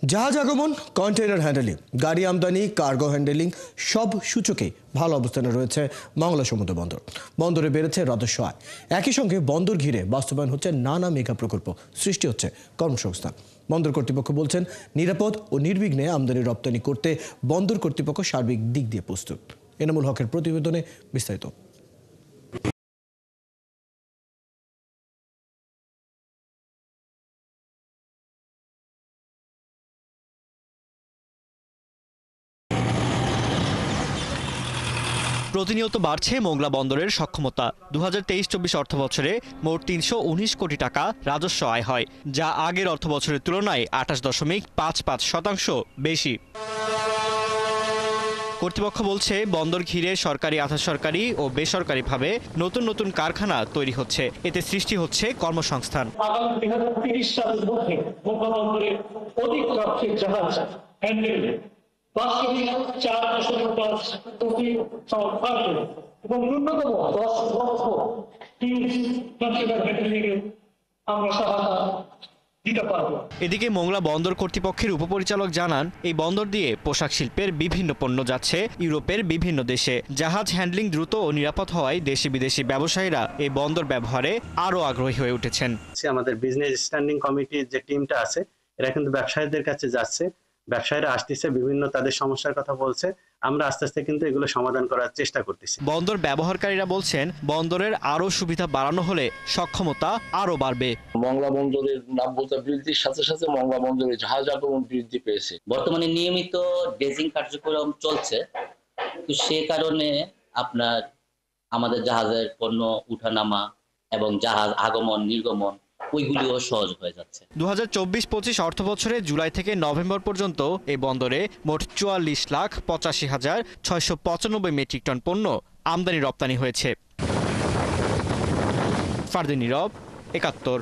জাহাজ আগমন, container handling, গাড়ি আমদানি, কার্গো হ্যান্ডেলিং সব সূচকে ভালো অবস্থানে রয়েছে মংলা সমুদ্র বন্দর। বন্দরে বেড়েছে রাজস্ব আয়। একই সঙ্গে বন্দর ঘিরে বাস্তবায়ন হচ্ছে নানা মেগা প্রকল্প, সৃষ্টি হচ্ছে কর্মসংস্থান। বন্দর কর্তৃপক্ষ বলছেন, নিরাপদ ও নির্বিঘ্নে আমদানি রপ্তানি করতে বন্দর কর্তৃপক্ষ সার্বিক দিক দিয়ে প্রস্তুত। এনামুল হকের প্রতিবেদনে বিস্তারিত। প্রতিনিয়ত বাড়ছে মোংলা বন্দরের সক্ষমতা। 2023-24 অর্থবছরে মোট 319 কোটি টাকা রাজস্ব আয় হয়, যা আগের অর্থবছরের তুলনায় 28.55% বেশি। কর্তৃপক্ষ বলছে, বন্দর ঘিরে সরকারি, আধা সরকারি ও বেসরকারিভাবে নতুন নতুন কারখানা তৈরি হচ্ছে। এতে সৃষ্টি হচ্ছে কর্মসংস্থান। আগামী 2030 সালের মধ্যে মোংলা বন্দরে অধিক যাত্রীর জাহাজ হ্যান্ডেল বাৎসরিক 4.5 কোটি থাকবে এবং ন্যূনতম 10 লক্ষ কন্টেইনার হ্যান্ডেলিং আমরা সহায়তা দিতে পারবো। এদিকে মোংলা বন্দর কর্তৃপক্ষের উপপরিচালক জানান, এই বন্দর দিয়ে পোশাক শিল্পের বিভিন্ন পণ্য যাচ্ছে ইউরোপের বিভিন্ন দেশে। জাহাজ হ্যান্ডলিং দ্রুত ও নিরাপদ হওয়ায় দেশি বিদেশি ব্যবসায়ীরা এই বন্দর ব্যবহারে আরও আগ্রহী হয়ে উঠেছেন। আমাদের বিজনেস স্ট্যান্ডিং কমিটির যে টিমটা আছে, এরা কিন্তু ব্যবসায়ীদের কাছে যাচ্ছে, ব্যবসায়ীরা আসতেছে, বিভিন্ন তাদের সমস্যার কথা বলছে। আমরা আস্তে আস্তে কিন্তু এগুলো সমাধান করার চেষ্টা করতেছি। বন্দর ব্যবহারকারীরা বলছেন, বন্দরের আরো সুবিধা বাড়ানো হলে সক্ষমতা আরো বাড়বে। মংলা বন্দরের নাব্যতা বৃদ্ধির সাথে সাথে মংলা বন্দরে জাহাজ আগমন বৃদ্ধি পেয়েছে। বর্তমানে নিয়মিত ড্রেজিং কার্যক্রম চলছে, তো সে কারণে আপনার আমাদের জাহাজের পণ্য উঠানামা এবং জাহাজ আগমন নির্গমন ওইগুলিও সহজ হয়ে যাচ্ছে। 2024-25 অর্থবছরে জুলাই থেকে নভেম্বর পর্যন্ত এই বন্দরে মোট 44,85,695 মেট্রিক টন পণ্য আমদানি রপ্তানি হয়েছে। ফারদিন নীরব, 71।